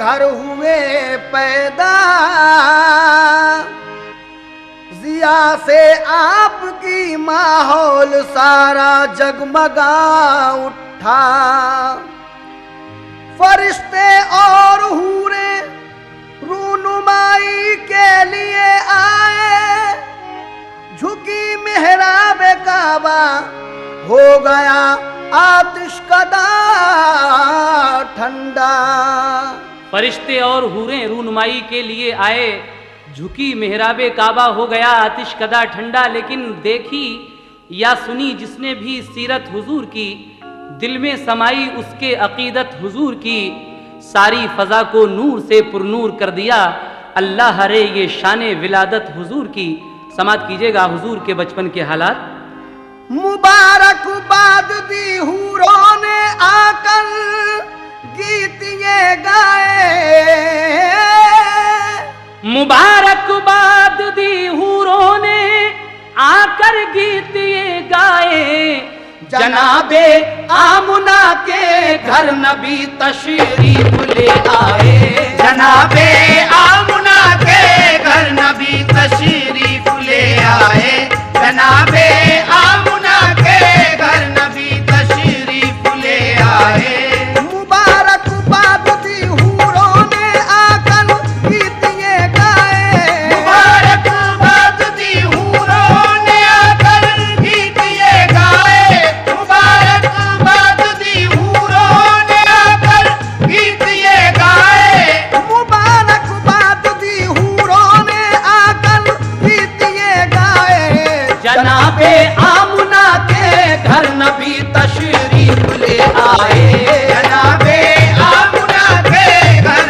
घर हुए पैदा, जिया से आपकी माहौल सारा जगमगा उठा। फरिश्ते और हूरे रूनुमाई के लिए आए, झुकी मेहराब काबा हो गया आतिशकदा ठंडा। फरिश्ते और हूरें रूनुमाई के लिए आए, झुकी मेहराबे काबा हो गया आतिशकदा ठंडा। लेकिन देखी या सुनी जिसने भी सीरत हुजूर की, दिल में समाई उसके अकीदत हुजूर की, सारी फजा को नूर से पुरनूर कर दिया। अल्लाह हरे ये शाने विलादत हुजूर की। समात कीजिएगा हुजूर के बचपन के हालात। मुबारकबाद दी हूरों ने आकर गीत ये गाए, मुबारकबाद दी हूरों ने आकर गीत ये गाए। जनाबे आमुना के घर नबी तशरीफ ले आए, जनाबे आमुना के घर नबी तशरीफ ले आए, जनाबे आमुना के घर नबी तशरीफ ले आए। मुबारकबाद दी हूरों ने आकर गीत ये गाए, मुबारकबाद दी हूरों ने आकर गीत ये गाए, मुबारकबाद दी हूरों ने आकर गीत ये गाए, मुबारकबाद दी हूरों ने आकर गीत ये गाए। जनाबे आमुना के घर नबी तशरीफ ले आए, जनाबे आमुना के घर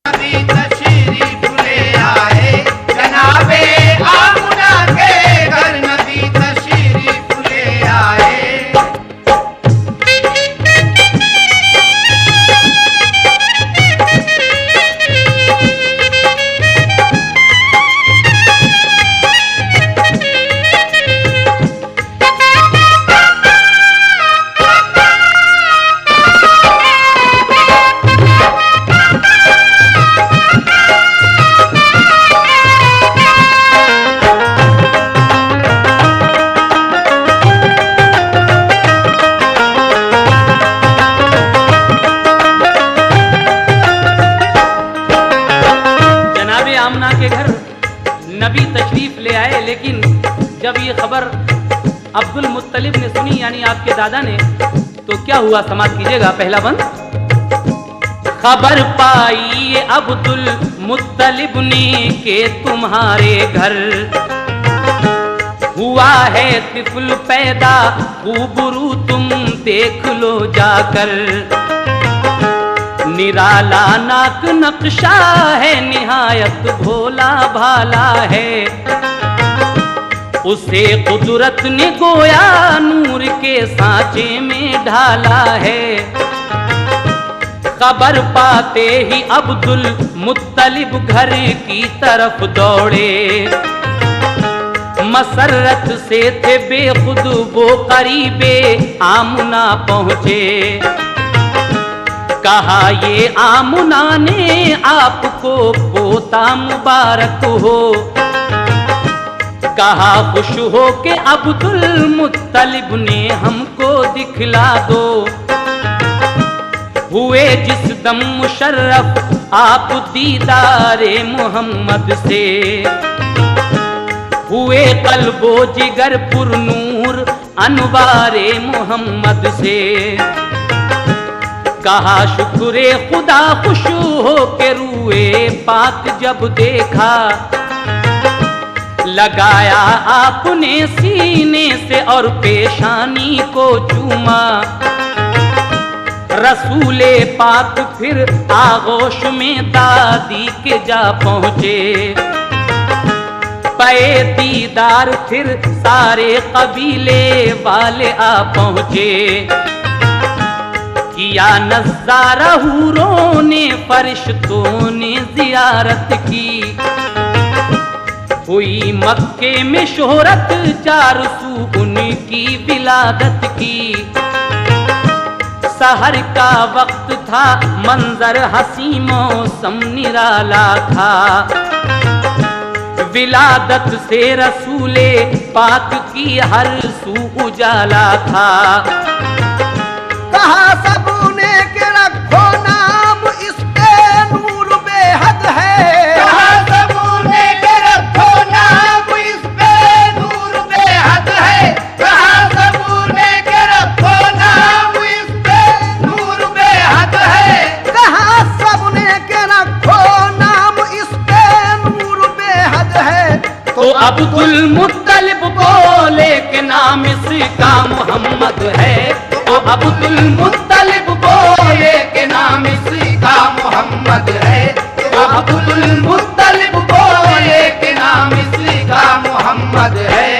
नबी तशरीफ ले आए, जनाबे आमुना के घर नबी तशरीफ ले आए। नबी तशरीफ ले आए। लेकिन जब ये खबर अब्दुल मुत्तलिब ने सुनी, यानी आपके दादा ने, तो क्या हुआ समाप्त कीजिएगा पहला बंद। खबर पाई अब्दुल मुत्तलिब ने के तुम्हारे घर हुआ है तिफल पैदा, खूबरू तुम देख लो जाकर। निराला नाक नक्शा है, निहायत भोला भाला है, उसे कुदरत ने गोया नूर के सांचे में ढाला है। खबर पाते ही अब्दुल मुत्तलिब घर की तरफ दौड़े, मसरत से थे बेखुद वो करीबे आमुना पहुँचे। कहा ये आमुना ने आपको पोता मुबारक हो, कहा खुश हो के अब्दुल मुत्तलिब ने हमको दिखला दो। हुए जिस दम मुशर्रफ आप दीदारे मोहम्मद से, हुए कल्बो जिगर पुरनूर अनवारे मोहम्मद से। कहा शुक्रे खुदा खुश हो के रूए पाक जब देखा, लगाया आपने सीने से और पेशानी को चूमा। रसूले पाक फिर आगोश में दादी के जा पहुँचे, पे दीदार फिर सारे कबीले वाले आ पहुँचे। किया नज़ारा हूरों ने फरिश्तों ने जियारत की, हुई मक्के में शोहरत चार सू उनकी विलादत की। सहर का वक्त था, मंजर हसी मौसम निराला था। विलादत से रसूले पाक की हर सू उजाला था। कहा सबने के रखो नाम, इस पे नूर बेहद है। कहा सबने के रखो नाम, इस पे नूर बेहद है। कहा सबने के रखो नाम, इस पे नूर बेहद है। कहा सबने के रखो नाम, इस पे नूर बेहद है। तो अब्दुल मुत्तलिब बोले के नाम इसका मोहम्मद है। तो अब्दुल मुत्तलिब बोले के नाम इसका मोहम्मद है। तो अब्दुल मुत्तलिब बोले के नाम इसका मोहम्मद है।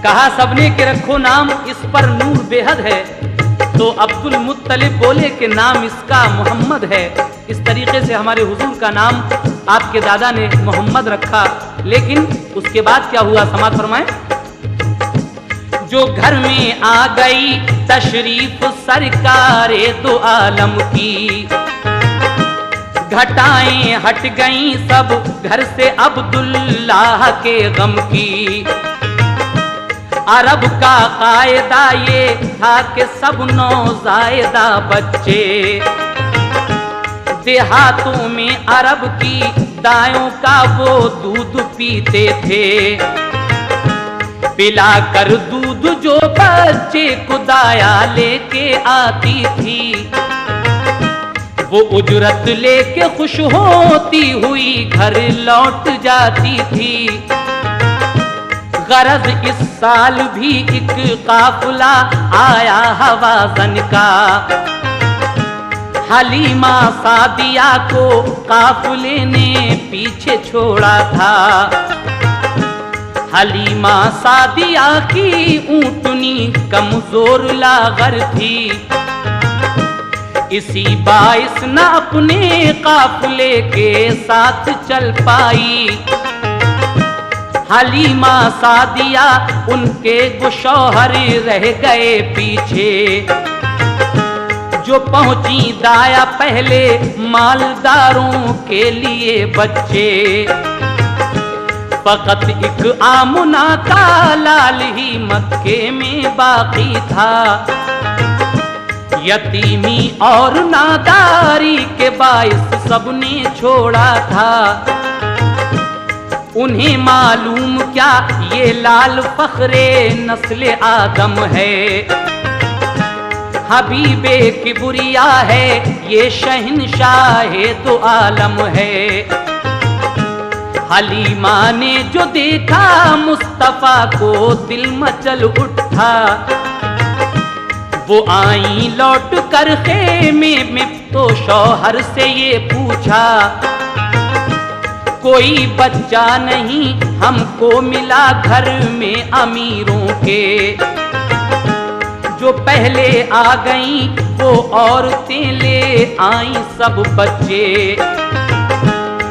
कहा सबने के रखो नाम, इस पर नूर बेहद है। तो अब्दुल मुत्तलिब बोले कि नाम इसका मोहम्मद है। इस तरीके से हमारे हुजूर का नाम आपके दादा ने मोहम्मद रखा। लेकिन उसके बाद क्या हुआ, समाज फरमाएं। जो घर में आ गई तशरीफ सरकारे दो आलम की, घटाएं हट गईं सब घर से अब्दुल्लाह के गम की। अरब का कायदा ये था कि सब नौजायदा बच्चे देहातों में अरब की दायों का वो दूध पीते थे। पिलाकर दूध जो बच्चे को दाया लेके आती थी, वो उजरत लेके खुश होती हुई घर लौट जाती थी। गरज इस साल भी एक काफिला आया हवाज़न का, हलीमा सादिया को काफिले ने पीछे छोड़ा था। हलीमा सादिया की ऊँटनी कमजोर लागर थी, इसी बाइस न अपने काफिले के साथ चल पाई। हलीमा सादिया उनके वो शौहर रह गए पीछे। जो पहुंची दाया पहले मालदारों के लिए बच्चे, फकत एक आमुना का लाल ही मक्के में बाकी था। यतीमी और नादारी के बाइस सबने छोड़ा था। उन्हें मालूम क्या ये लाल फखरे नस्ल आदम है, हबीबे किबरिया है, ये शहंशाहे दो आलम है। हलीमा ने जो देखा मुस्तफा को दिल मचल उठा। वो आई लौट कर खेमे में तो शौहर से ये पूछा, कोई बच्चा नहीं हमको मिला घर में अमीरों के। जो पहले आ गईं वो औरतें ले आई सब बच्चे।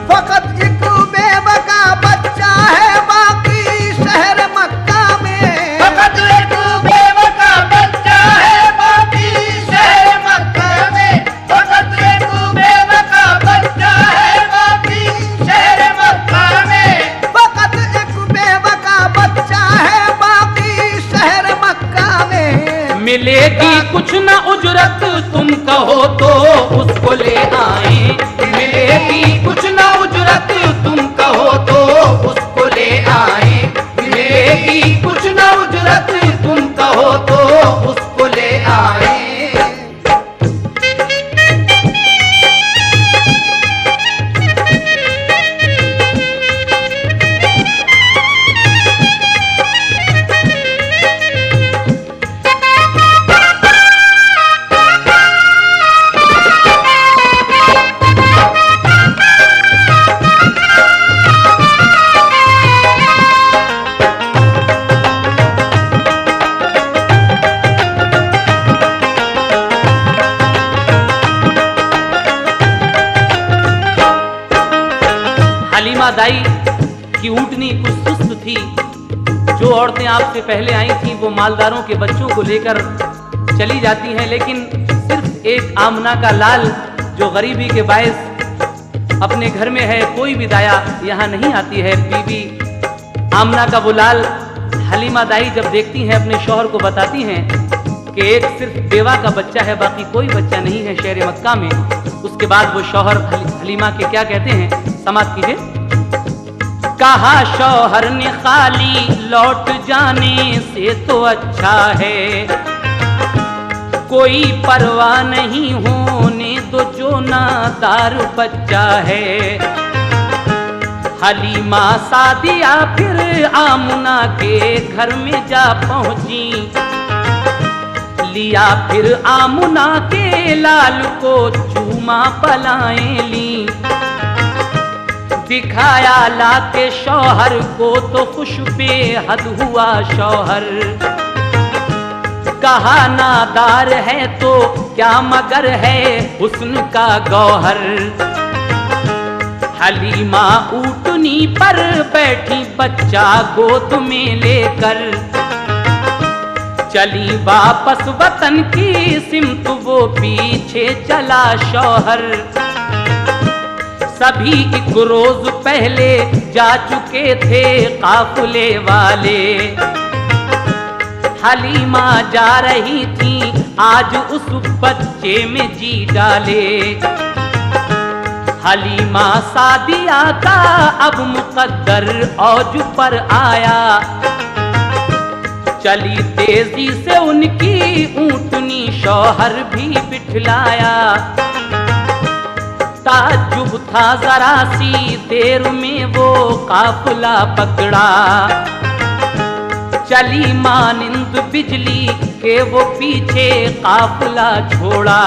फकत एक बेबका बच्चा है बाकी शहर मक्का में। फकत एक बेबका बच्चा है बाकी शहर मक्का में। फकत एक बेबका बच्चा है बाकी शहर मक्का में। फकत एक बेबका बच्चा है बाकी शहर मक्का में। मिलेगी कुछ न उजरत तुम कहो तो उसको ले आए। मिलेगी कुछ न उजरत तुम कहो तो उसको ले आए। मिलेगी कुछ न उजरत तुम कहो तो उसको ले आए। हलीमा दाई की ऊँटनी कुछ सुस्त थी। जो औरतें आपसे पहले आई थीं वो मालदारों के बच्चों को लेकर चली जाती हैं, लेकिन सिर्फ एक आमना का लाल जो गरीबी के बायस अपने घर में है, कोई भी दाया यहाँ नहीं आती है। बीबी आमना का वो लाल हलीमा दाई जब देखती हैं अपने शौहर को बताती हैं कि एक सिर्फ बेवा का बच्चा है, बाकी कोई बच्चा नहीं है शहर मक्का में। उसके बाद वो शौहर हलीमा के क्या कहते हैं, समाप्त कीजिए। कहा शौहर ने खाली लौट जाने से तो अच्छा है, कोई परवाह नहीं होने तो जो नादार बच्चा है। हलीमा सादिया फिर आमुना के घर में जा पहुंची, लिया फिर आमुना के लाल को चूमा पलाएं ली। दिखाया ला के शौहर को तो खुश बेहद हुआ शौहर, कहा नादार है तो क्या मगर है हुस्न का गौहर। हलीमा ऊँटनी पर बैठी बच्चा गोद में लेकर, चली वापस वतन की सिमत वो पीछे चला शौहर। सभी एक रोज पहले जा चुके थे काफिले वाले, हलीमा जा रही थी आज उस बच्चे में जी डाले। हलीमा सादिया का अब मुकद्दर औज पर आया, चली तेजी से उनकी ऊँटनी शौहर भी बिठलाया। ताज्जुब था जरा सी देर में वो काफिला पकड़ा, चली मानिंद बिजली के वो पीछे काफिला छोड़ा।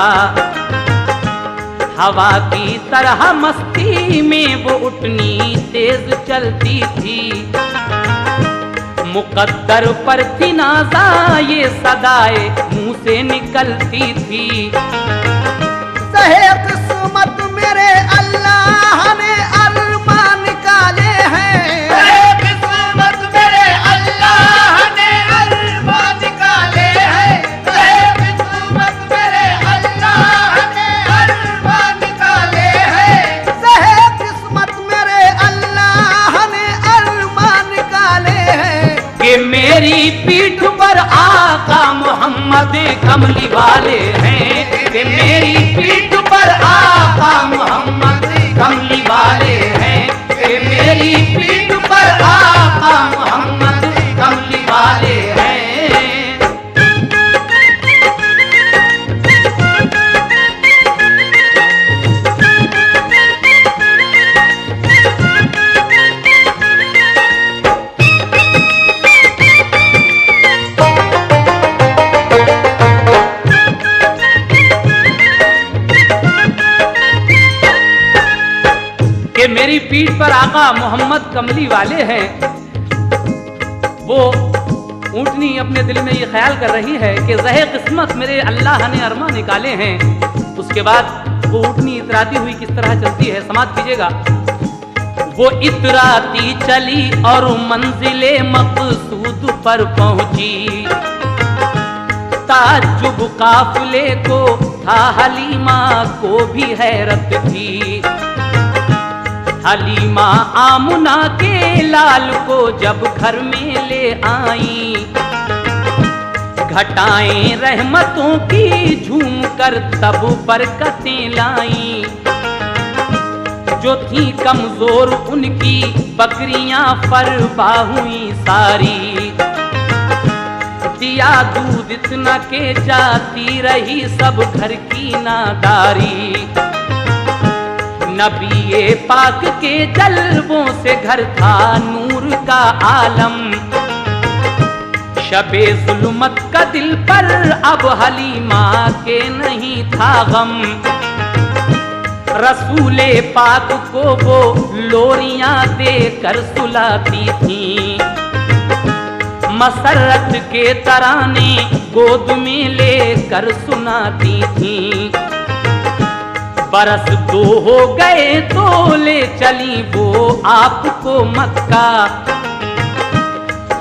हवा की तरह मस्ती में वो ऊँटनी तेज चलती थी, मुकद्दर पर थी नाज़ा ये सदाए मुंह से निकलती थी। सहे किस्मत मेरे अल्लाह ने अरमान निकाले हैं, किस्मत मेरे अल्लाह ने अरमान निकाले हैं, किस्मत मेरे अल्लाह ने अरमान निकाले हैं। सहे किस्मत मेरे अल्लाह ने अरमान निकाले हैं, कि मेरी पीठ पर आका मोहम्मद कमली वाले हैं, कि मेरी पीठ पर आका मोहम्मद कमली वाले हैं, कि मेरी पीठ पर आका मोहम्मद कमली वाले हैं। मेरी पीठ पर आका मोहम्मद कमली वाले हैं। वो ऊँटनी अपने दिल में ये ख्याल कर रही है कि ज़हे किस्मत मेरे अल्लाह ने अरमान निकाले हैं। उसके बाद वो ऊँटनी इतराती हुई किस तरह चलती है, समाप्त कीजिएगा। वो इतराती चली और मंजिले मकसूद पर पहुंची, ताज्जुब काफिले को था हलीमा को भी हैरत थी। हलीमा आमुना के लाल को जब घर में ले आई, घटाएं रहमतों की झूम कर तब बरकतें लाई। जो थी कमजोर उनकी बकरियां फरबा हुई सारी, दिया दूध इतना के जाती रही सब घर की नादारी। नबी पाक के जलवों से घर था नूर का आलम, शबे जुल्मत का दिल पर अब हलीमा के नहीं था गम। रसूले पाक को वो लोरियां देकर सुलाती थी, मसरत के तराने गोद में लेकर सुनाती थी। बरस 2 हो गए तो ले चली वो आपको मक्का।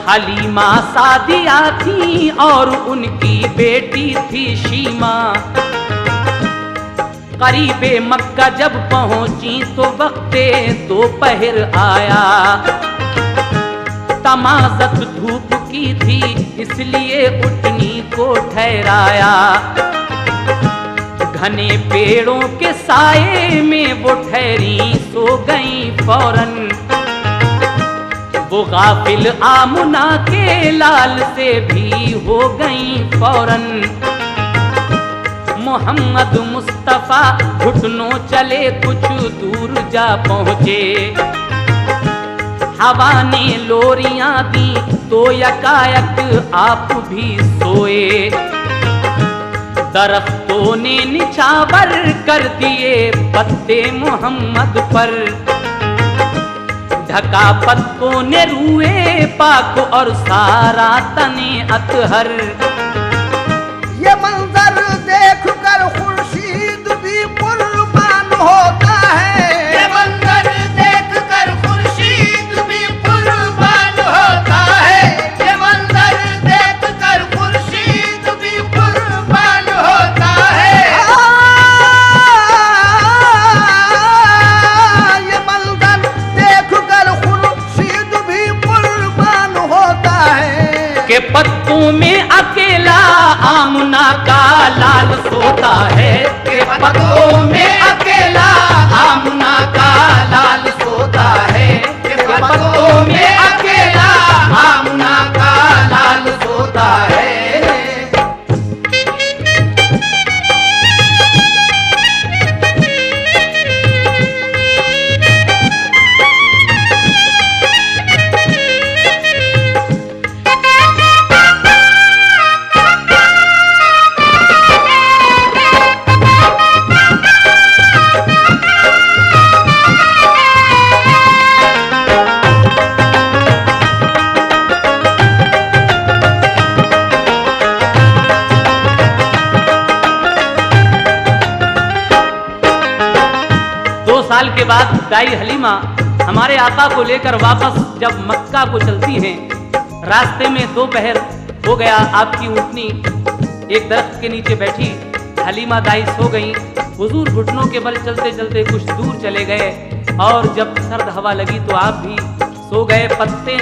हलीमा सादिया थी और उनकी बेटी थी शीमा। करीबे मक्का जब पहुंची तो वक्ते दोपहर आया। तमाज़त धूप की थी इसलिए उठनी को ठहराया। घने पेड़ों के साए में वो ठहरी सो गई फौरन। वो गाफिल आमुना के लाल से भी हो गई फौरन। मोहम्मद मुस्तफा घुटनों चले कुछ दूर जा पहुँचे। हवा ने लोरियां दी तो यकायक आप भी सोए। दरख्तों ने निछावर कर दिए पत्ते मोहम्मद पर। ढका पत्तों ने रूए पाक और सारा तने अतहर। ये मंजर देख कर खुर्शीद भी कुर्बान होता है। ये मंजर देख कर खुर्शीद भी कुर्बान होता है। ये मंजर देख कर खुर्शीद भी कुर्बान होता है। ये मंजर देख कर खुर्शीद भी कुर्बान होता है। के पत्तों में अकेला आमुना का लाल सोता है। के पत्तों में अकेला आमुना का लाल सोता है। के पत्तों में अकेला आमुना का लाल सोता है। साल के बाद दाई हलीमा हमारे आका को लेकर वापस जब मक्का को चलती हैं, रास्ते में दोपहर हो गया। आपकी ऊँटनी एक दरख्त के नीचे बैठी। हलीमा दाई सो गई। हुजूर घुटनों के बल चलते चलते कुछ दूर चले गए और जब सर्द हवा लगी तो आप भी सो गए। पत्ते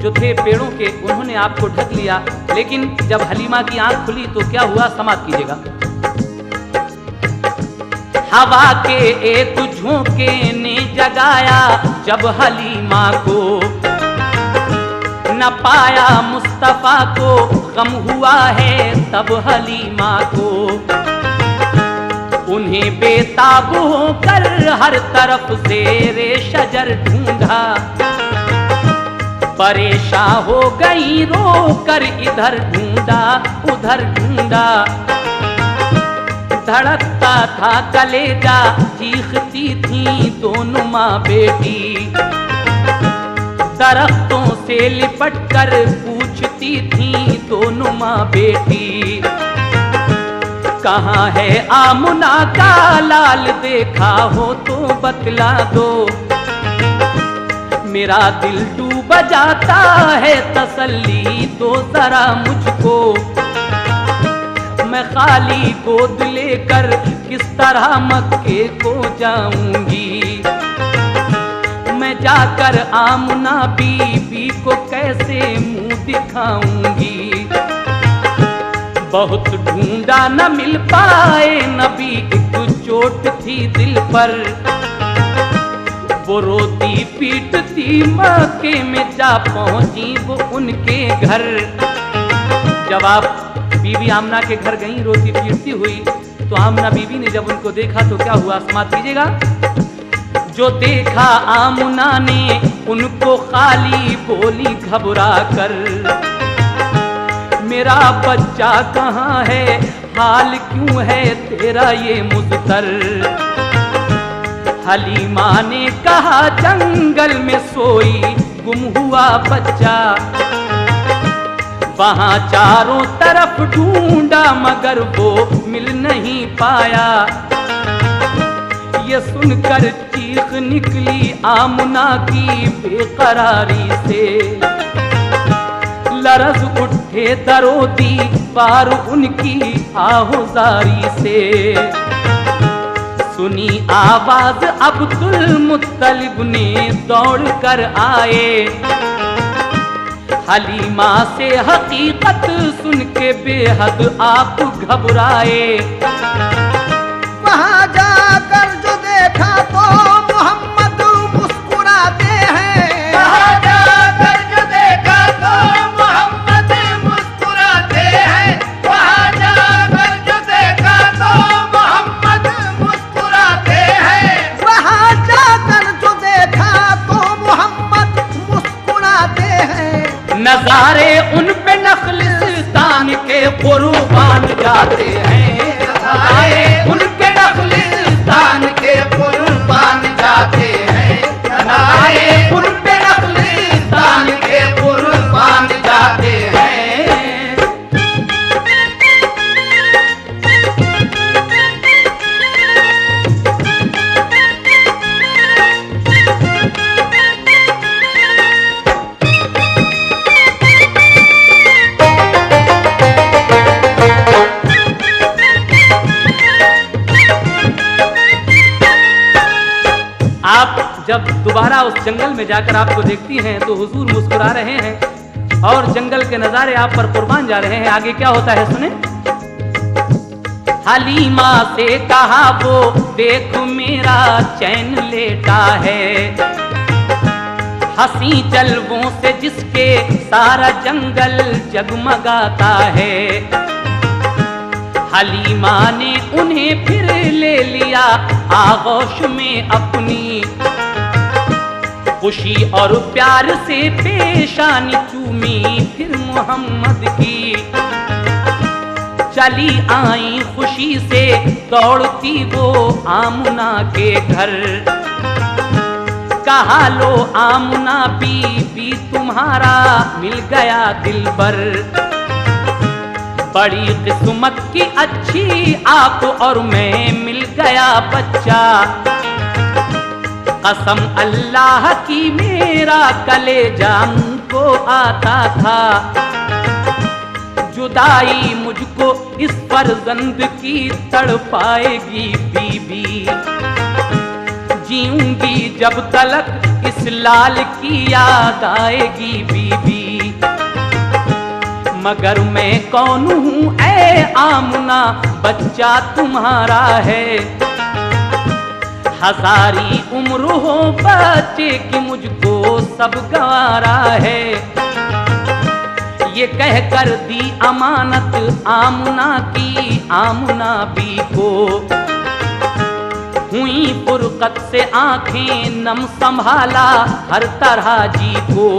जो थे पेड़ों के उन्होंने आपको ढक लिया। लेकिन जब हलीमा की आंख खुली तो क्या हुआ, समाप्त कीजिएगा। हवा के एक झोंके ने जगाया जब हलीमा को। न पाया मुस्तफा को गम हुआ है तब हलीमा को। उन्हें बेताब होकर हर तरफ से रे शजर ढूंढा। परेशान हो गई रो कर इधर ढूंढा उधर ढूंढा। धड़कता था कलेजा चीखती थी दोनों माँ बेटी। दरख्तों से लिपट कर पूछती थी दोनों माँ बेटी। कहाँ है आमुना का लाल, देखा हो तो बतला दो। मेरा दिल डूब जाता है, तसल्ली दो जरा मुझको। मैं खाली गोद लेकर किस तरह मक्के को जाऊंगी। मैं जाकर आमना बीबी को कैसे मुंह दिखाऊंगी। बहुत ढूंढा न मिल पाए नबी, एक चोट थी दिल पर। वो रोती पीटती मक्के में जा पहुंची वो उनके घर। जब आप बीबी आमना के घर गई रोती पीटती हुई, तो आमना बीबी ने जब उनको देखा तो क्या हुआ, समाप्त कीजिएगा। जो देखा आमना ने उनको खाली बोली घबरा कर, मेरा बच्चा कहाँ है, हाल क्यों है तेरा ये मुज़तर। हलीमा ने कहा जंगल में सोई गुम हुआ बच्चा। वहाँ चारों तरफ ढूंढा मगर वो मिल नहीं पाया। ये सुनकर चीख निकली आमुना की बेकरारी से। लरज उठे दरो दीवार उनकी आहुजारी से। सुनी आवाज अब्दुल मुत्तलिब ने दौड़ कर आए। हलीमा से हकीकत सुन के बेहद आप घबराए। वहाँ जाकर जो देखा तो मोहम्मद मुस्कुराते हैं। वहाँ जाकर जो देखा तो मोहम्मद मुस्कुराते हैं। वहाँ जाकर जो देखा तो मोहम्मद मुस्कुराते हैं। वहाँ जाकर जो देखा तो मोहम्मद मुस्कुराते हैं। नजारे उन पे नखलिस्तान के कुर्बान जाते हैं। नजारे उन पे नखलिस्तान के कुर्बान जाते हैं। नजारे उन पे नखलिस्तान के कुर्बान जाते हैं। आप जब दोबारा उस जंगल में जाकर आपको देखती हैं तो हुजूर मुस्कुरा रहे हैं और जंगल के नजारे आप पर कुर्बान जा रहे हैं। आगे क्या होता है सुने। हलीमा से कहा वो देख मेरा चैन लेटा है। हंसी जलवों से जिसके सारा जंगल जगमगाता है। हलीमा ने उन्हें फिर ले लिया आगोश में अपनी। खुशी और प्यार से पेशानी चूमी फिर मोहम्मद की। चली आई खुशी से दौड़ती वो आमुना के घर। कहा लो आमुना बीबी तुम्हारा मिल गया दिलबर। बड़ी किस्मत की अच्छी आप और मैं मिल गया बच्चा। कसम अल्लाह की मेरा कलेजा मुझको आता था। जुदाई मुझको इस फर्जंद की तड़पाएगी बीबी। जीऊंगी जब तलक इस लाल की याद आएगी बीबी। मगर मैं कौन हूँ ऐ आमुना बच्चा तुम्हारा है। हजारी उम्र हो बच्चे की मुझको सब गवारा है। ये कहकर दी अमानत आमुना की आमुना बी को। हुई फुरकत से आंखें नम संभाला हर तरह जी को।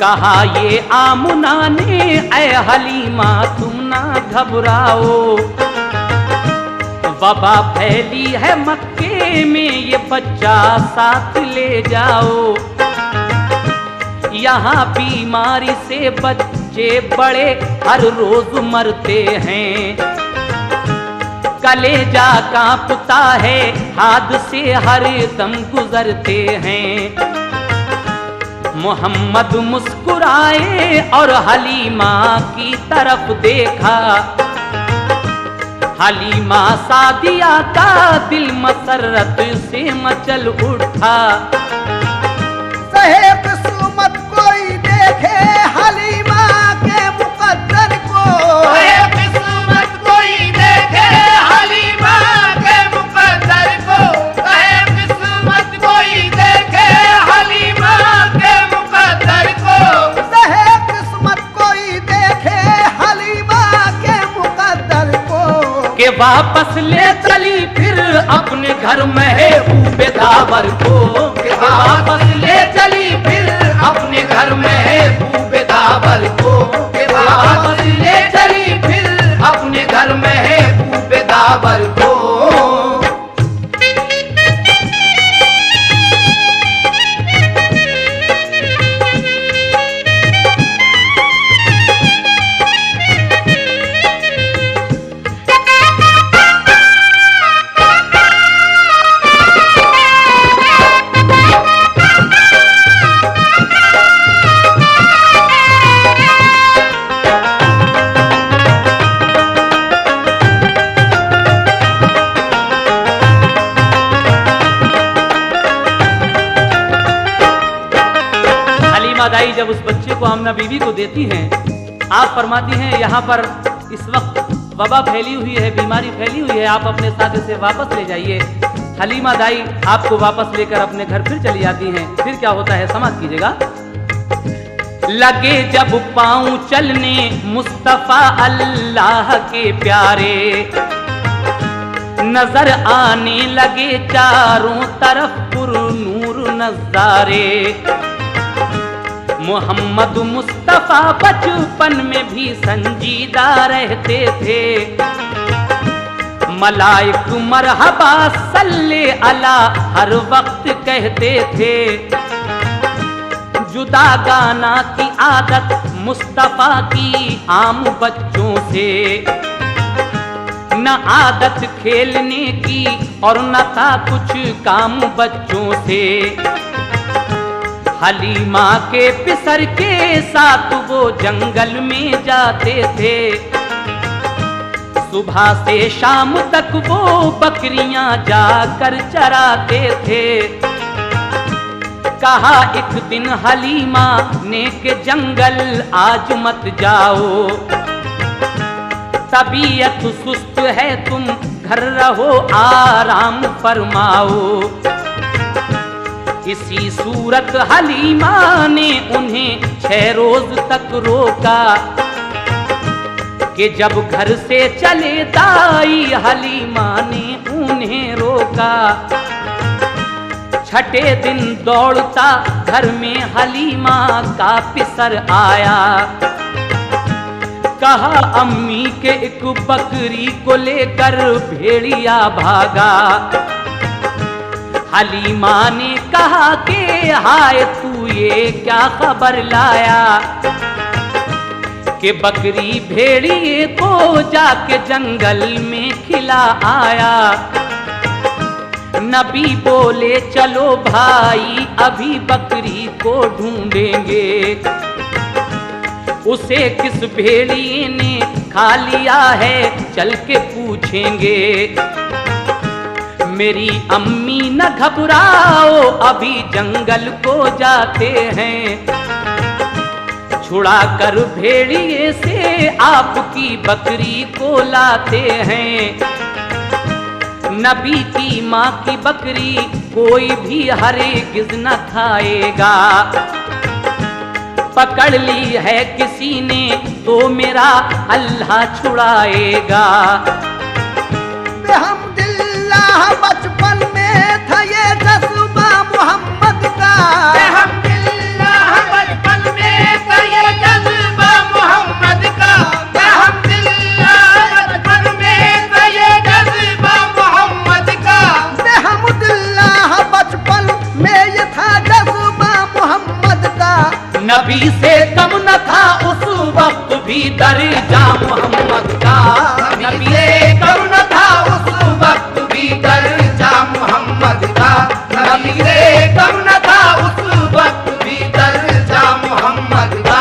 कहा ये आमुना ने ऐ हलीमा तुम ना घबराओ। वबा फैली है मक्के में ये बच्चा साथ ले जाओ। यहाँ बीमारी से बच्चे बड़े हर रोज मरते हैं। कलेजा कांपता है हादसे हर दम गुजरते हैं। मोहम्मद मुस्कुराए और हलीमा की तरफ देखा। हलीमा सादिया का दिल मसरत से मचल उठा। सहे किस्मत कोई देखे हलीमा के मुकद्दर को। सहे किस्मत कोई देखे हलीमा के मुकद्दर को। सहे किस्मत कोई देखे हलीमा के मुकद्दर को। सहे किस्मत कोई देखे हलीमा के मुकद्दर को। के वापस ले चली फिर अपने घर महबूबे दावर को। के वापस ले चली फिर अपने घर महबूबे दावर को। के वापस ले चली फिर अपने घर महबूबे दावर को। हलीमा दाई जब उस बच्चे को आमना बीवी को देती हैं, आप फरमाती हैं यहाँ पर इस वक्त वबा फैली हुई है, बीमारी फैली हुई है, आप अपने साथ इसे वापस ले जाइए। हलीमा दाई आपको वापस लेकर अपने घर फिर चली जाती हैं। फिर क्या होता है समाज कीजिएगा। लगे जब पाँव चलने मुस्तफा अल्लाह के प्यारे, नजर आने लगे चारों तरफ पुरनूर नजारे। मोहम्मद मुस्तफा बचपन में भी संजीदा रहते थे, मलाइक मरहबा सल्ले अला हर वक्त कहते थे। जुदा गाना की आदत मुस्तफा की आम बच्चों से, न आदत खेलने की और न था कुछ काम बच्चों से। हलीमा के पिसर के साथ वो जंगल में जाते थे, सुबह से शाम तक वो बकरियां जाकर चराते थे। कहा एक दिन हलीमा ने के जंगल आज मत जाओ, तबीयत सुस्त है तुम घर रहो आराम फरमाओ। इसी सूरत हलीमा ने उन्हें 6 रोज तक रोका, कि जब घर से चले दाई हलीमा ने उन्हें रोका। छठे दिन दौड़ता घर में हलीमा का पिसर आया, कहा अम्मी के एक बकरी को लेकर भेड़िया भागा। हलीमा ने कहा कि हाय तू ये क्या खबर लाया, कि बकरी भेड़िए को जाके जंगल में खिला आया। नबी बोले चलो भाई अभी बकरी को ढूंढेंगे, उसे किस भेड़िए ने खा लिया है चल के पूछेंगे। मेरी अम्मी न घबराओ अभी जंगल को जाते हैं, छुड़ा कर भेड़िए से आपकी बकरी को लाते हैं। नबी की माँ की बकरी कोई भी हरगिज़ न खाएगा, पकड़ ली है किसी ने तो मेरा अल्लाह छुड़ाएगा। बेहम्दुलिल्लाह बचपन में था ये जज्बा मोहम्मद का, बेहम्दुलिल्लाह बचपन में था ये जज्बा मोहम्मद का। बेहम्दुलिल्लाह बचपन में था ये जज्बा मोहम्मद का। बेहम्दुलिल्लाह बचपन में ये था जज्बा मोहम्मद का। नबी से कम न था उस वक्त भी दर्जा मोहम्मद का, नबी से कम न था उस वक्त भी दर्जा मोहम्मद का। नबी से कम न था उस वक्त भी दर्जा मोहम्मद का।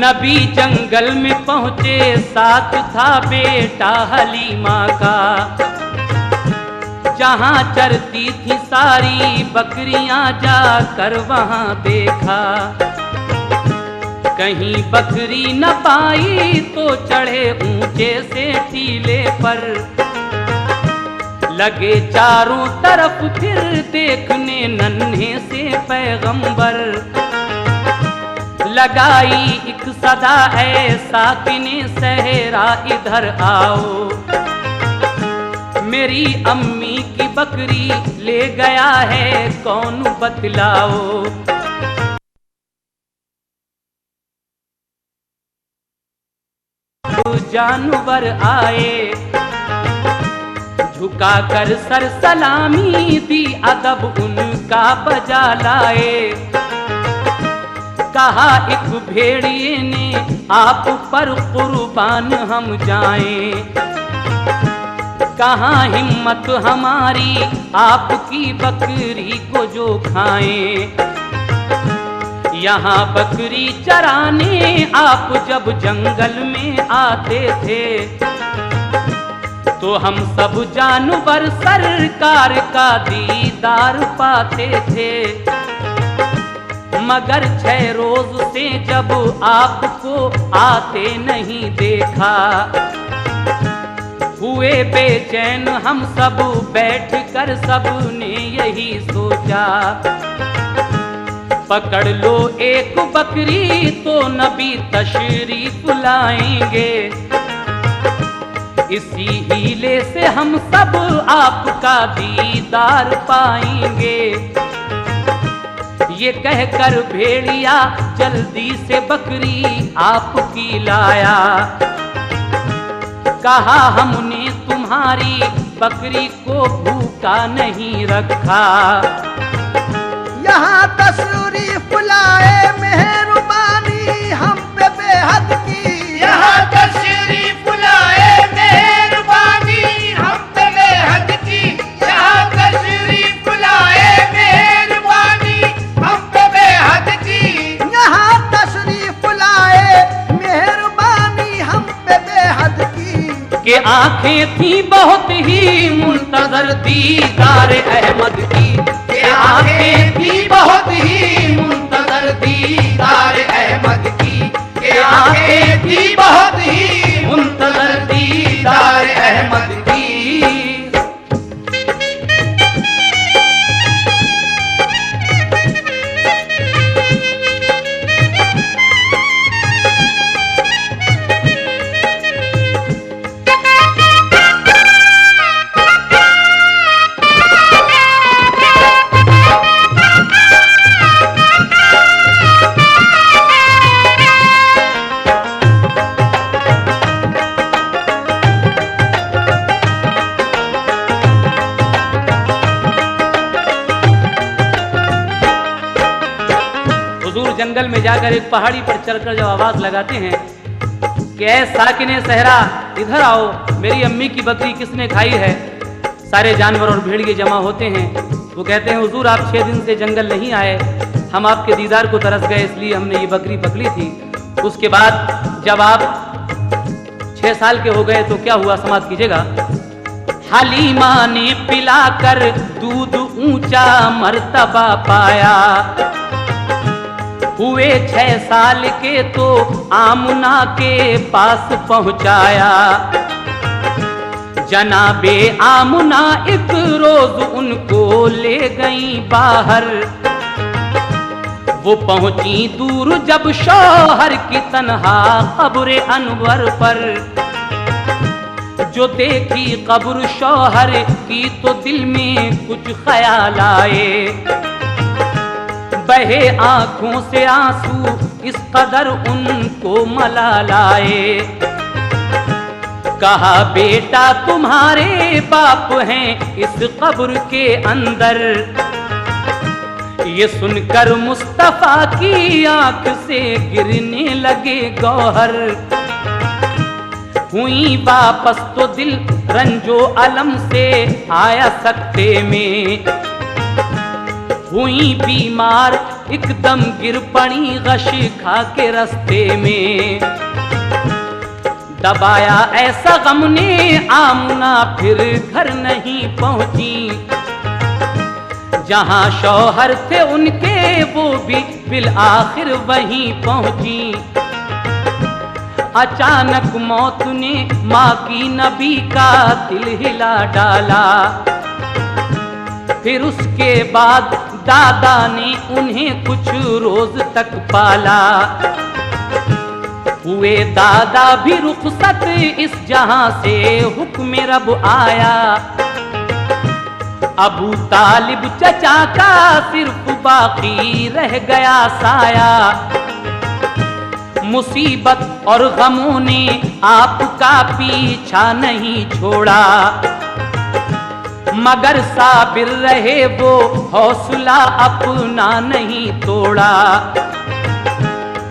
नबी जंगल में पहुँचे साथ था बेटा हलीमा का, जहाँ चरती थी सारी बकरियां जाकर वहाँ देखा। कहीं बकरी न पाई तो चढ़े ऊंचे से टीले पर, लगे चारों तरफ फिर देखने नन्हे से पैगंबर। लगाई एक सदा ऐसा किने सहरा इधर आओ, मेरी अम्मी की बकरी ले गया है कौन बतलाओ। जानवर आए झुका कर सर सलामी दी अदब उनका बजा लाए। कहा एक भेड़िए ने आप पर कुर्बान हम जाएं, कहाँ हिम्मत हमारी आपकी बकरी को जो खाएं। यहाँ बकरी चराने आप जब जंगल में आते थे तो हम सब जानवर सरकार का दीदार पाते थे। मगर 6 रोज से जब आपको आते नहीं देखा, हुए बेचैन हम सब बैठकर सबने यही सोचा, पकड़ लो एक बकरी तो नबी तशरीफ लाएंगे। इसी हीले से हम सब आपका दीदार पाएंगे। ये कहकर भेड़िया जल्दी से बकरी आपकी लाया। कहा हमने तुम्हारी बकरी को भूखा नहीं रखा। यहाँ तशरीफ लाए मेहरबानी हम पे बेहद की। यहाँ तशरीफ लाए मेहरबानी हम पे बेहद की। यहाँ तशरीफ लाए मेहरबानी हम पे बेहद की। यहाँ तशरीफ लाए मेहरबानी हम पे बेहद की। कि आंखें थी बहुत ही मुंतजर दीदार अहमद की। कि आंखें थी बहुत ही मुंतजर दीदार अहमद की। कि आंखें थी बहुत ही मुंतजर दीदार अहमद की। जंगल में जाकर एक पहाड़ी पर चढ़कर जब आवाज लगाते हैं कि ऐ साकिने सहरा इधर आओ, मेरी अम्मी की बकरी किसने खाई है। सारे जानवर और भेड़िए जमा होते हैं। वो कहते हैं हुजूर आप 6 दिन से जंगल नहीं आए, हम आपके दीदार को तरस गए इसलिए हमने ये बकरी पकड़ी थी। उसके बाद जब आप 6 साल के हो गए तो क्या हुआ समाप्त कीजिएगा। हलीमा ने पिलाकर दूध ऊंचा मर्तबा पाया। हुए 6 साल के तो आमुना के पास पहुंचाया। जनाबे आमुना एक रोज उनको ले गई बाहर। वो पहुंची दूर जब शौहर की तन्हा कब्र अनवर पर। जो देखी कब्र शौहर की तो दिल में कुछ ख्याल आए। बहे आंखों से आंसू इस कदर उनको मलाल आए। कहा बेटा तुम्हारे बाप हैं इस कब्र के अंदर। ये सुनकर मुस्तफा की आंख से गिरने लगे गौहर। हुई वापस तो दिल रंजो अलम से आया सकते में। हुई बीमार एकदम गिर पड़ी गश खा के रास्ते में। दबाया ऐसा गम ने आमुना फिर घर नहीं पहुंची। जहां शौहर थे उनके वो भी बिल आखिर वहीं पहुंची। अचानक मौत ने माँ की नबी का दिल हिला डाला। फिर उसके बाद दादा ने उन्हें कुछ रोज तक पाला। हुए दादा भी रुखसत इस जहां से हुक्म रब आया। अबू तालिब चचा का सिर्फ बाकी रह गया साया। मुसीबत और गमों ने आपका पीछा नहीं छोड़ा। मगर साबिर रहे वो हौसला अपना नहीं तोड़ा।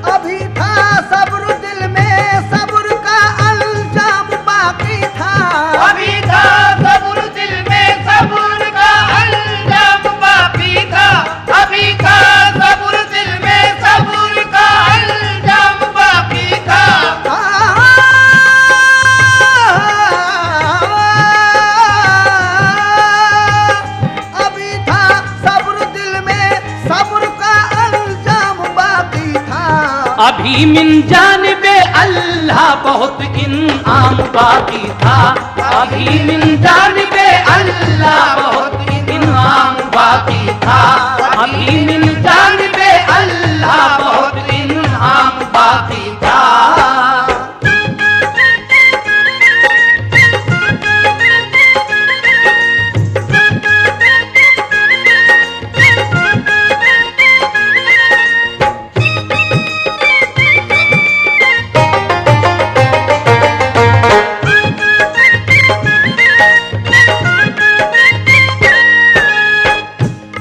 अभी था सब्र दिल में, सब्र का अल्जाम बाकी था। अभी था अभी मिन जानिबे अल्लाह बहुत इनाम बाकी था, अभी मिन जानिबे अल्लाह बहुत इनाम बाकी था, अभी मिन जानिबे अल्लाह बहुत इनाम बाकी था।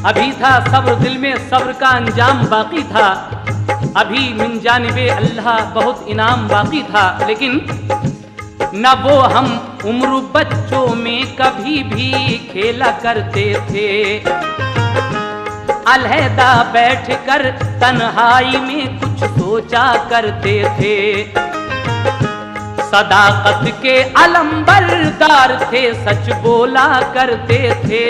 अभी था सब्र, दिल में सब्र का अंजाम बाकी था, अभी मिन जानिबे अल्लाह बहुत इनाम बाकी था। लेकिन न वो हम उम्र बच्चों में कभी भी खेला करते थे, अलहदा बैठ कर तन्हाई में कुछ सोचा करते थे, सदाकत के अलंबरदार थे, सच बोला करते थे,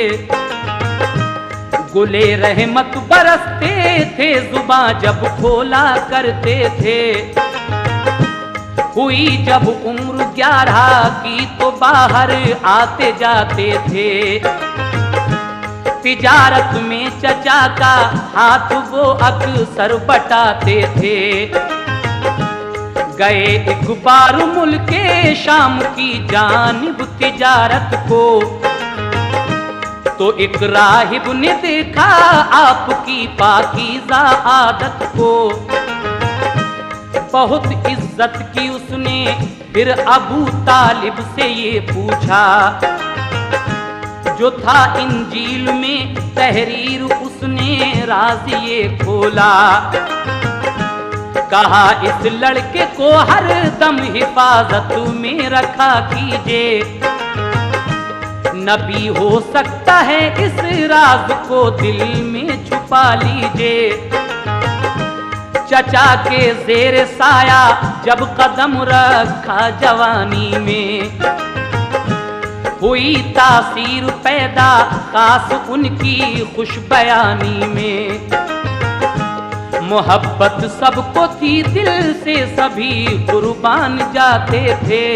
गुले रहमत बरसते थे, जुबान जब खोला करते थे। हुई जब उम्र 11 की तो बाहर आते जाते थे, तिजारत में चचा का हाथ वो अक्सर बटाते थे। गए एक बार मुल्के शाम की जानिब तिजारत को, तो एक राहिब ने देखा आपकी पाकीज़ा आदत को, बहुत इज्जत की उसने फिर अबू तालिब से ये पूछा, जो था इंजील में तहरीर उसने राज ये खोला, कहा इस लड़के को हर दम हिफाजत में रखा कीजिए, नबी हो सकता है इस राज को दिल में छुपा लीजिए। चचा के जेर साया जब कदम रखा जवानी में, हुई तासीर पैदा खास उनकी खुश बयानी में। मोहब्बत सबको थी दिल से, सभी कुर्बान जाते थे,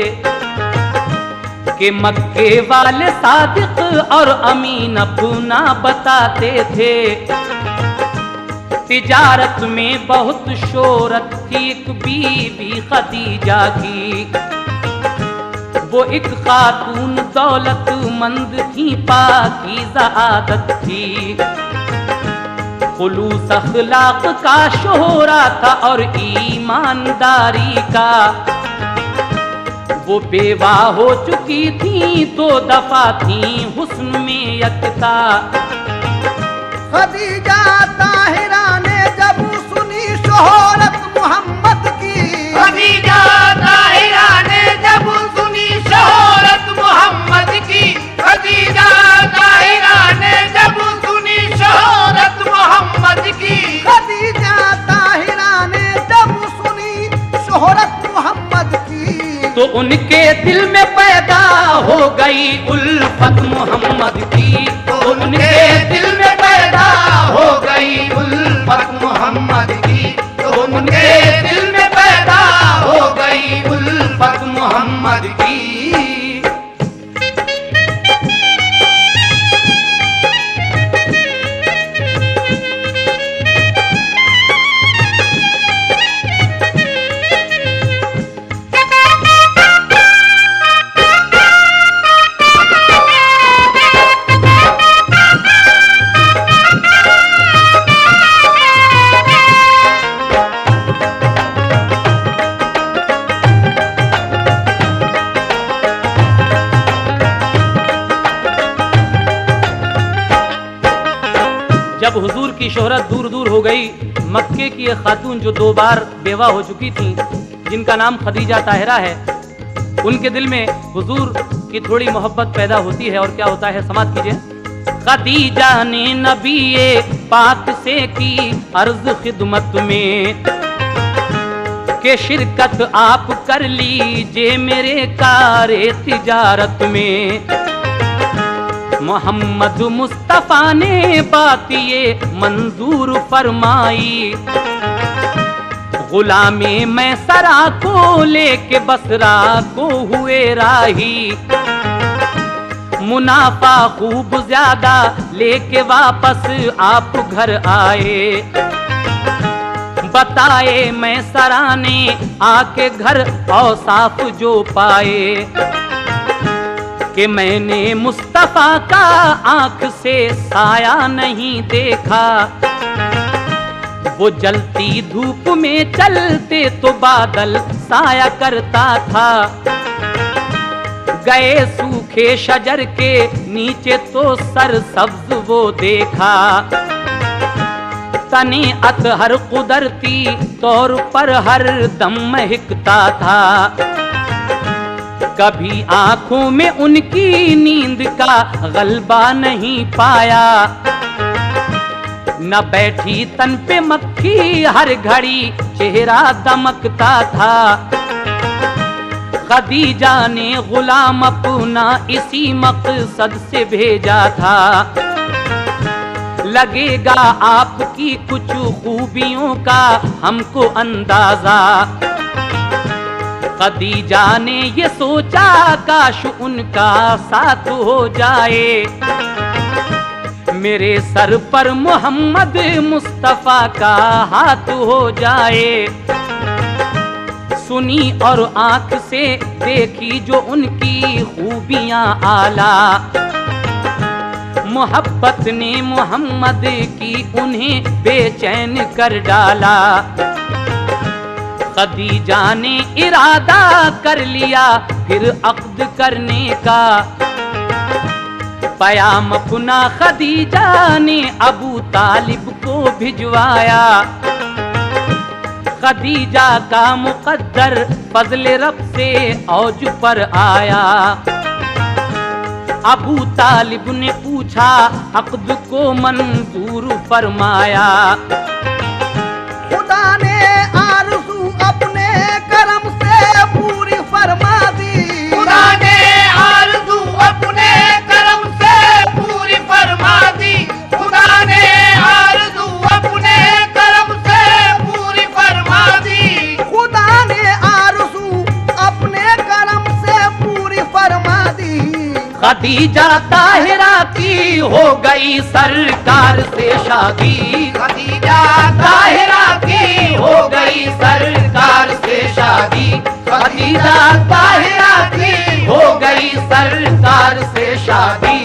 कि मक्के वाले सादिक और अमीन अपना बताते थे। तिजारत में बहुत शोहरत थी एक बीबी खदीजा की, वो एक खातून दौलतमंद थी, पाकीज़ा आदत थी, खुलूस अखलाक का शोहरा था और ईमानदारी का। वो बेवा हो चुकी थी, 2 दफा थी हुस्न में यकता। खदीजा ताहिरा ने जब सुनी शोहरत मोहम्मद की, खदीजा ताहिरा ने जब सुनी शोहरत मोहम्मद की, खदीजा ताहिरा ने जब सुनी शोहरत मोहम्मद की, खदीजा ताहिरा ने जब सुनी शोहरत मोहम्मद की, तो उनके दिल में पैदा हो गई उल्फत मोहम्मद की, तो उनके दिल में पैदा हो गई उल्फत मोहम्मद की, तो उनके दिल में पैदा हो गई उल्फत मोहम्मद की। जब हुजूर की शोहरत दूर दूर हो गई, मक्के की एक खातून जो 2 बार बेवा हो चुकी थी, जिनका नाम खदीजा ताहिरा है, उनके दिल में हुजूर की थोड़ी मोहब्बत पैदा होती है। और क्या होता है, समाप्त कीजिए। खदीजा ने नबी पाक से की अर्ज खिदमत में, के शिरकत आप कर लीजिए मेरे कारे तिजारत में। मोहम्मद मुस्तफा ने बात ये मंजूर फरमाई, गुलामी में सरा को लेके बसरा को हुए राही, मुनाफा खूब ज्यादा लेके वापस आप घर आए। बताए मैं सराने आके घर औसाफ जो पाए, कि मैंने मुस्तफा का आंख से साया नहीं देखा। वो जलती धूप में चलते तो बादल साया करता था, गए सूखे शजर के नीचे तो सर सब्ज वो देखा। तने अतहर कुदरती तौर पर हर दम महकता था, कभी आंखों में उनकी नींद का गलबा नहीं पाया। न बैठी तन पे मक्खी हर घड़ी चेहरा दमकता था। खदीजा ने गुलाम अपना इसी मकसद से भेजा था, लगेगा आपकी कुछ खूबियों का हमको अंदाजा। खदीजा ने ये सोचा काश उनका साथ हो जाए, मेरे सर पर मोहम्मद मुस्तफा का हाथ हो जाए। सुनी और आंख से देखी जो उनकी खूबियां आला, मोहब्बत ने मोहम्मद की उन्हें बेचैन कर डाला। खदीजा ने इरादा कर लिया फिर अक्द करने का, पयाम अपना खदीजा ने अबू तालिब को भिजवाया। खदीजा का मुकद्दर फजले रब से औज पर आया। अबू तालिब ने पूछा अक्द को मंजूर फरमाया। खुदा ने आरज़ू अपने करम से पूरी फरमा दी, खुदा ने आरज़ू अपने करम से पूरी फरमा दी, खुदा ने आरज़ू अपने करम से पूरी फरमा दी, खुदा ने आरज़ू अपने करम से पूरी फरमा दी। खदीजा ताहिरा की हो गई सरकार से शादी, खदीजा ताहिरा की हो गई सरकार से शादी, खदीजा ताहिरा की हो गई सरकार से शादी।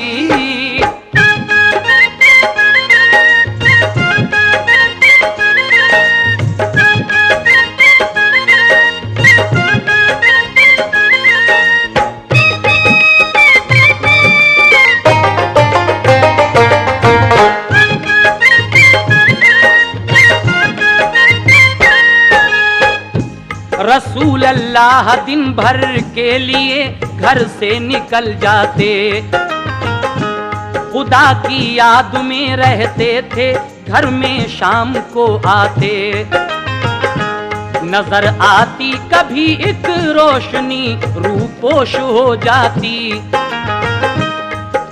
रसूल अल्लाह दिन भर के लिए घर से निकल जाते, खुदा की याद में रहते थे, घर में शाम को आते। नजर आती कभी एक रोशनी रूपोश हो जाती,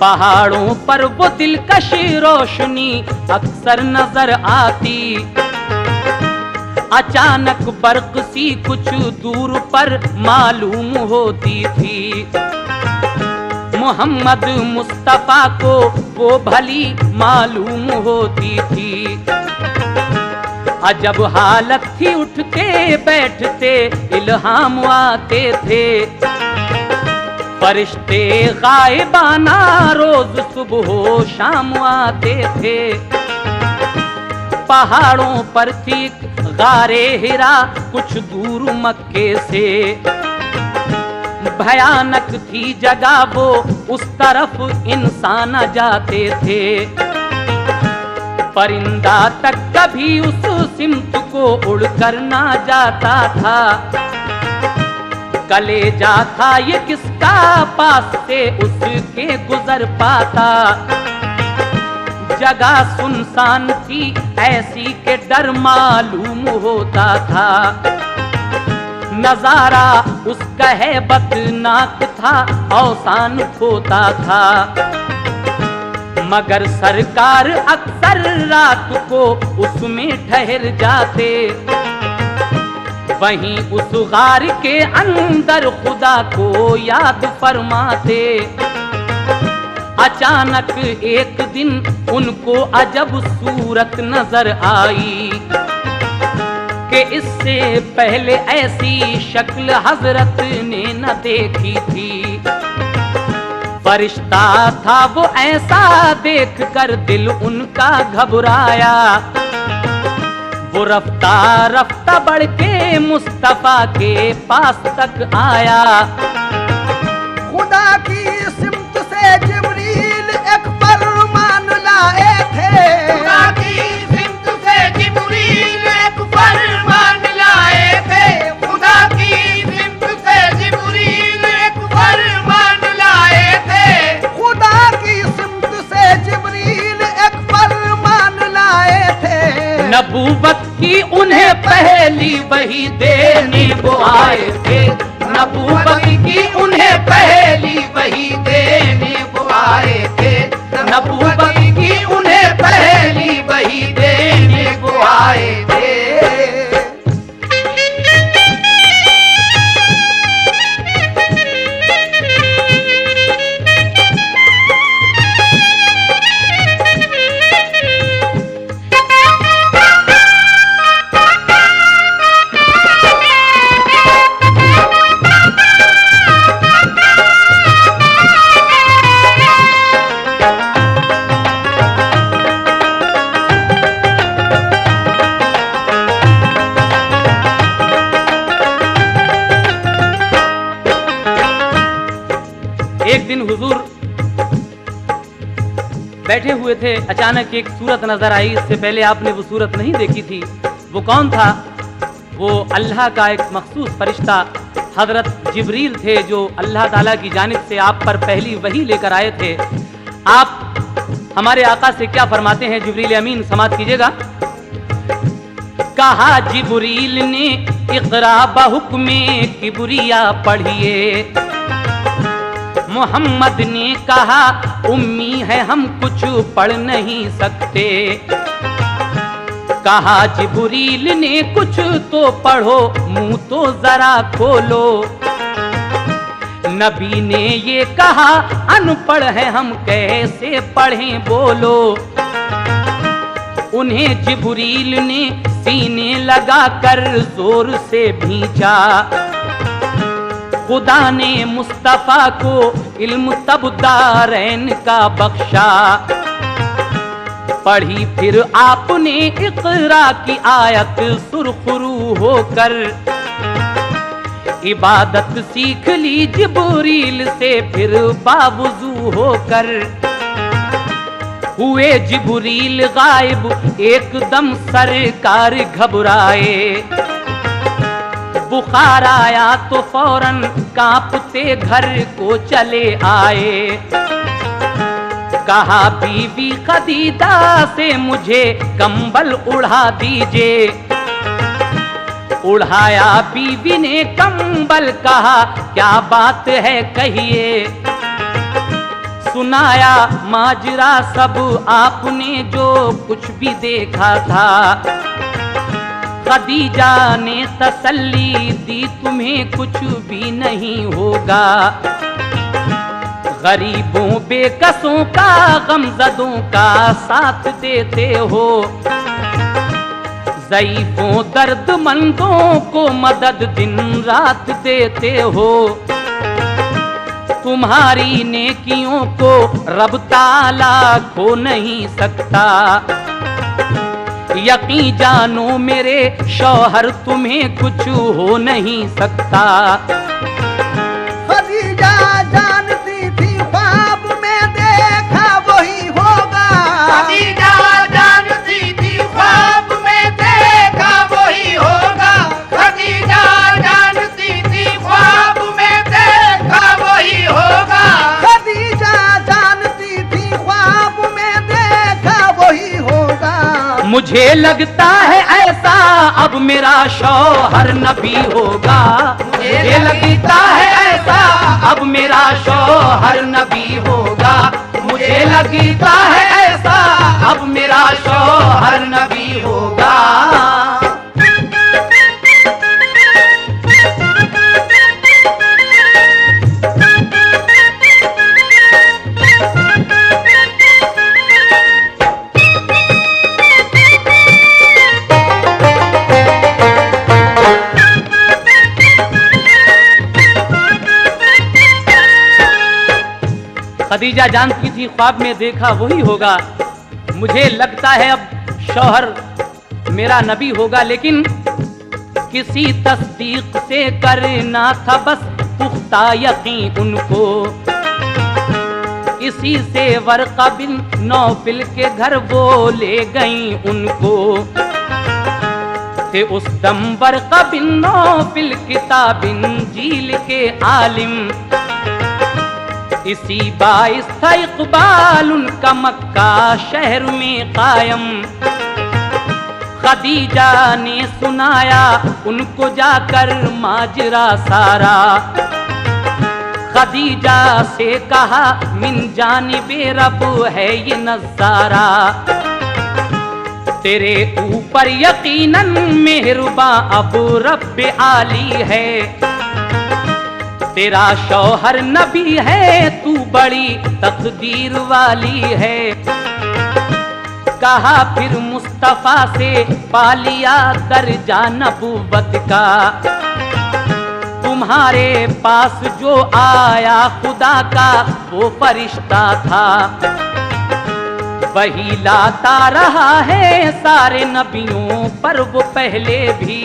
पहाड़ों पर वो दिलकश रोशनी अक्सर नजर आती। अचानक बर्क सी कुछ दूर पर मालूम होती थी, मोहम्मद मुस्तफा को वो भली मालूम होती थी। अजब हालत थी, उठते बैठते इल्हाम आते थे, फरिश्ते गायबाना रोज सुबह हो शाम आते थे। पहाड़ों पर थी गारे हिरा कुछ दूर मक्के से, भयानक थी जगह वो उस तरफ इंसान जाते थे। परिंदा तक कभी उस सिमत को उड़कर ना जाता था। कलेजा था ये किसका पास से उसके गुजर पाता। जगह सुनसान थी ऐसी के डर मालूम होता था। नजारा उसका हैबतनाक था, औसान खोता था। मगर सरकार अक्सर रात को उसमें ठहर जाते। वहीं उस गार के अंदर खुदा को याद फरमाते। अचानक एक दिन उनको अजब सूरत नजर आई कि इससे पहले ऐसी शक्ल हजरत ने न देखी थी। फरिश्ता था वो ऐसा देख कर दिल उनका घबराया। वो रफ्ता रफ्ता बढ़ के मुस्तफा के पास तक आया। खुदा की सिमत से जिब्रील एक फरमान लाए थे। खुदा की सिमत से जिब्रील एक फरमान लाए थे। खुदा की सिमत से जिब्रील एक फरमान लाए थे। खुदा की सिमत से जिब्रील एक फरमान लाए थे। नबूवत की उन्हें पहली वही देने वो आए थे। नबूवत की उन्हें पहली वही देने वो आए थे। नबूवत की उन्हें पहली वही देने वो आए थे। एक दिन हुजूर बैठे हुए थे, अचानक एक सूरत नजर आई। इससे पहले आपने वो सूरत नहीं देखी थी। वो कौन था? वो अल्लाह का एक मखसूस फरिश्ता हजरत जिब्रील थे, जो अल्लाह ताला की जानिब से आप पर पहली वही लेकर आए थे। आप हमारे आका से क्या फरमाते हैं? जिब्रील अमीन समात कीजिएगा। कहा जिब्रील ने इक़रा बहुक्मे किबरिया पढ़िए। मोहम्मद ने कहा उम्मी है हम कुछ पढ़ नहीं सकते। कहा जिब्रील ने कुछ तो पढ़ो, मुंह तो जरा खोलो। नबी ने ये कहा अनपढ़ है हम कैसे पढ़ें बोलो। उन्हें जिब्रील ने सीने लगा कर जोर से भींचा। खुदा ने मुस्तफा को इल्म तब दारैन का बख्शा। पढ़ी फिर आपने इक़रा की आयत सुरखरू होकर। इबादत सीख ली जिब्रील से फिर बावुज़ू होकर। हुए जिब्रील गायब एकदम सरकार घबराए। बुखार आया तो फौरन कांपते घर को चले आए। कहा बीवी खदीजा से मुझे कंबल उड़ा दीजिए। उड़ाया बीवी ने कंबल, कहा क्या बात है कहिए। सुनाया माजरा सब आपने जो कुछ भी देखा था। खदीजा ने तसल्ली दी तुम्हें कुछ भी नहीं होगा। गरीबों बेकसों का गमज़दों का साथ देते हो। ज़ईफ़ों दर्दमंदों को मदद दिन रात देते हो। तुम्हारी नेकियों को रब ताला खो नहीं सकता। यकीन जानो मेरे शौहर तुम्हें कुछ हो नहीं सकता। खदीजा जानती थी ख्वाब में देखा वही होगा। खदीजा जानती थी ख्वाब में देखा वही होगा। खदीजा जानती थी ख्वाब में देखा वही होगा। खदीजा जानती थी ख्वाब में देखा वही होगा। मुझे लगता है ऐसा अब मेरा शौहर नबी होगा। मुझे लगता है ऐसा अब मेरा शौहर नबी होगा। मुझे लगता है ऐसा अब मेरा शौहर नबी होगा। खदीजा जानती थी ख्वाब में देखा वही होगा, मुझे लगता है अब शौहर मेरा नबी होगा, लेकिन किसी तस्दीक से करना था बस पुख्ता यकीन उनको। इसी से वर्क़ा बिन नौफिल के घर वो ले गई उनको। थे उस दम वर्क़ा बिन नौफिल किताब इंजील के आलिम, इसी बाइस था इक़बाल उनका मक्का शहर में कायम। खदीजा ने सुनाया उनको जाकर माजरा सारा, खदीजा से कहा मिन जानिबे रब है ये नज़ारा। तेरे ऊपर यकीनन मेहरबा अब रब आली है, तेरा शौहर नबी है तू बड़ी तकदीर वाली है। कहा फिर मुस्तफा से पालिया दर्जा नबूवत का, तुम्हारे पास जो आया खुदा का वो फरिश्ता था, वही लाता रहा है सारे नबियों पर वो पहले भी।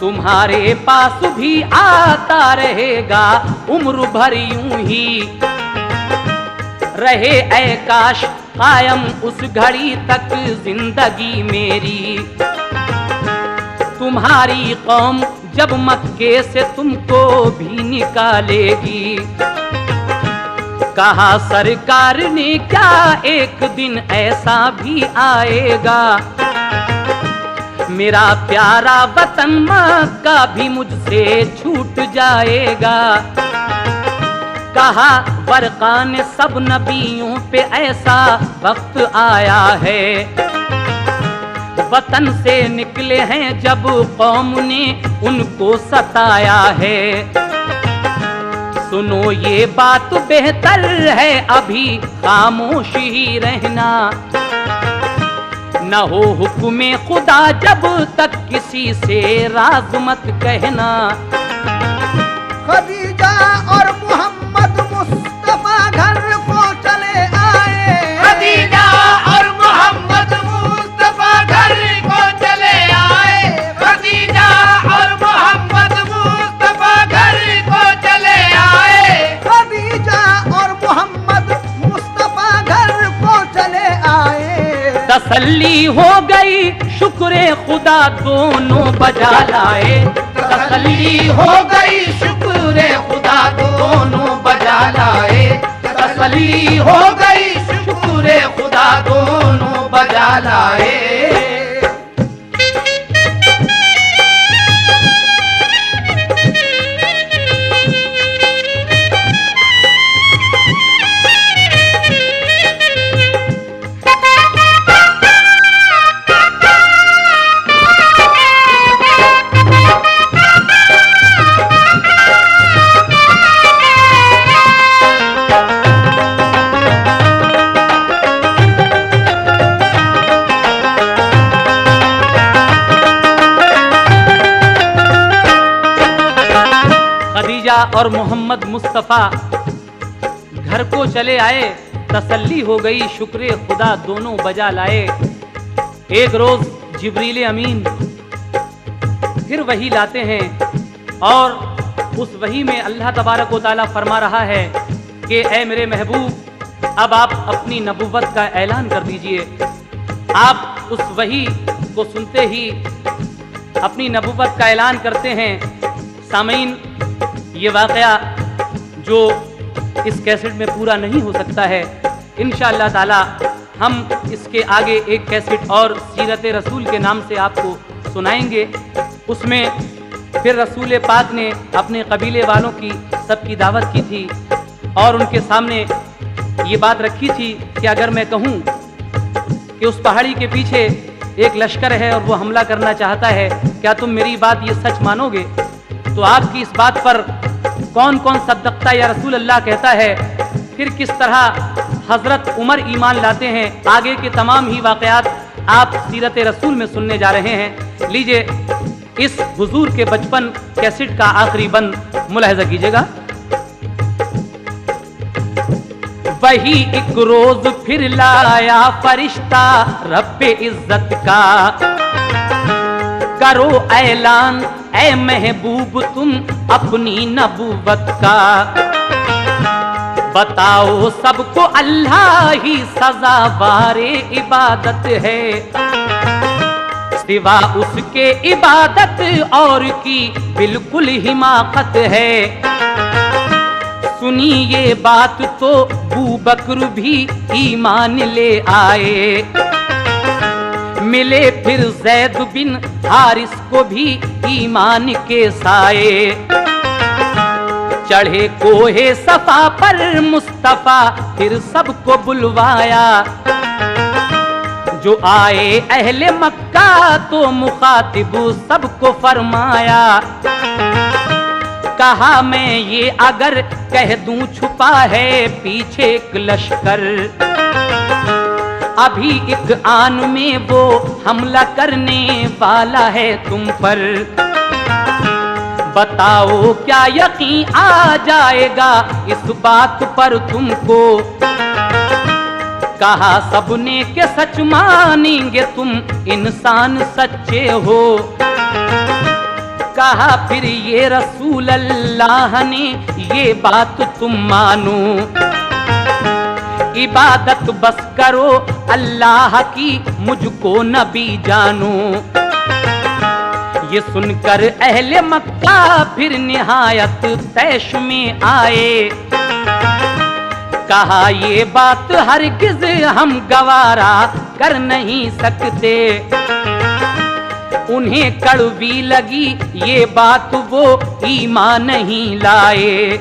तुम्हारे पास भी आता रहेगा उम्र भर यूं ही, रहे ऐ काश कायम उस घड़ी तक जिंदगी मेरी। तुम्हारी कौम जब मक्के से तुमको भी निकालेगी, कहा सरकार ने क्या एक दिन ऐसा भी आएगा, मेरा प्यारा वतन मक्का भी मुझसे छूट जाएगा। कहा वर्क़ा ने सब नबियों पे ऐसा वक्त आया है, वतन से निकले हैं जब कौम ने उनको सताया है। सुनो ये बात बेहतर है अभी खामोश ही रहना, न हो हुक्म खुदा जब तक किसी से राज मत कहना। खदीजा और मोहम्मद मुस्तफा घर को चले आए, खदीजा और मोहम्मद मुस्तफा घर को चले आए, खदीजा और मोहम्मद मुस्तफा घर को चले आए, खदीजा और मोहम्मद मुस्तफा घर को चले आए। तसल्ली हो गई शुक्र खुदा दोनों बजा लाए, तसल्ली हो गई शुक्र खुदा दोनों बजा लाए, तसल्ली हो गई शुक्र खुदा दोनों बजा लाए। और मोहम्मद मुस्तफ़ा घर को चले आए, तसल्ली हो गई शुक्र खुदा दोनों बजा लाए। एक रोज जिब्रील अमीन फिर वही लाते हैं और उस वही में अल्लाह तबारक व तआला फरमा रहा है कि ऐ मेरे महबूब अब आप अपनी नबुव्वत का ऐलान कर दीजिए। आप उस वही को सुनते ही अपनी नबुव्वत का ऐलान करते हैं। सामीन, ये वाक़या जो इस कैसेट में पूरा नहीं हो सकता है, इंशाअल्लाह ताला हम इसके आगे एक कैसेट और सीरत रसूल के नाम से आपको सुनाएंगे। उसमें फिर रसूल पाक ने अपने कबीले वालों की सबकी दावत की थी और उनके सामने ये बात रखी थी कि अगर मैं कहूँ कि उस पहाड़ी के पीछे एक लश्कर है और वो हमला करना चाहता है, क्या तुम मेरी बात ये सच मानोगे? तो आपकी इस बात पर कौन कौन सद्दक़ता या रसूल अल्लाह कहता है, फिर किस तरह हज़रत उमर ईमान लाते हैं, आगे के तमाम ही वाक़यात आप सीरत रसूल में सुनने जा रहे हैं। लीजिए इस हुजूर के बचपन कैसेट का आखिरी बंद मुलाहिज़ा कीजिएगा। वही एक रोज फिर लाया फरिश्ता रब्बे इज्जत का। करो ऐलान ऐ महबूब तुम अपनी नबूवत का। बताओ सबको अल्लाह ही सजावारे इबादत है, सिवा उसके इबादत और की बिल्कुल हिमाकत है। सुनी ये बात तो अबू बकर भी ईमान ले आए। मिले फिर ज़ैद बिन हारिस को भी ईमान के साए। चढ़े कोहे सफा पर मुस्तफा फिर सबको बुलवाया। जो आए अहले मक्का तो मुखातिब सबको फरमाया। कहा मैं ये अगर कह दूं छुपा है पीछे एक लश्कर, अभी एक आन में वो हमला करने वाला है तुम पर। बताओ क्या यकीन आ जाएगा इस बात पर तुमको। कहा सबने के सच मानेंगे तुम इंसान सच्चे हो। कहा फिर ये रसूल अल्लाह ने ये बात तुम मानो। इबादत बस करो अल्लाह की मुझको नबी जानो। ये सुनकर अहले मक्का फिर निहायत तैश में आए। कहा ये बात हरगिज़ हम गवारा कर नहीं सकते। उन्हें कड़वी लगी ये बात वो ईमान नहीं लाए।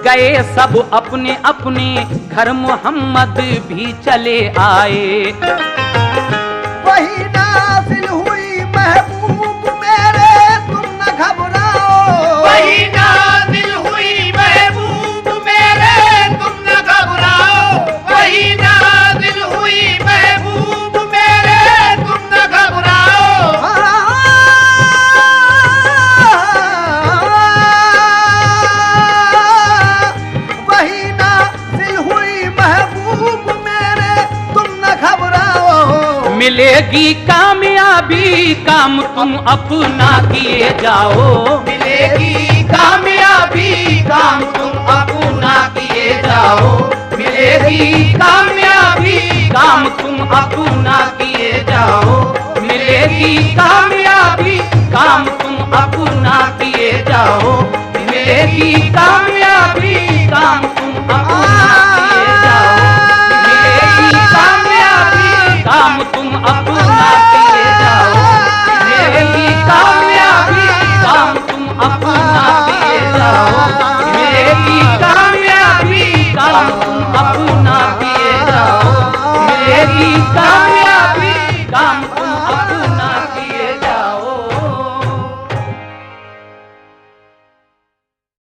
गए सब अपने अपने घर मोहम्मद भी चले आए। वही नाज़िल हुई महबूब मेरे तुम न घबराओ। वही नाज़िल हुई महबूब मेरे तुम न घबराओ। वही नाज़िल हुई महबूब मेरे तुम न घबराओ। वही नाज़िल हुई महबूब मेरे तुम न घबराओ। मिलेगी कामयाबी काम तुम अपना किए जाओ। मिलेगी कामयाबी काम तुम अपना किए जाओ। मिलेगी कामयाबी काम तुम अपना किए जाओ। मिलेगी कामयाबी काम तुम अपना किए जाओ। मिलेगी काम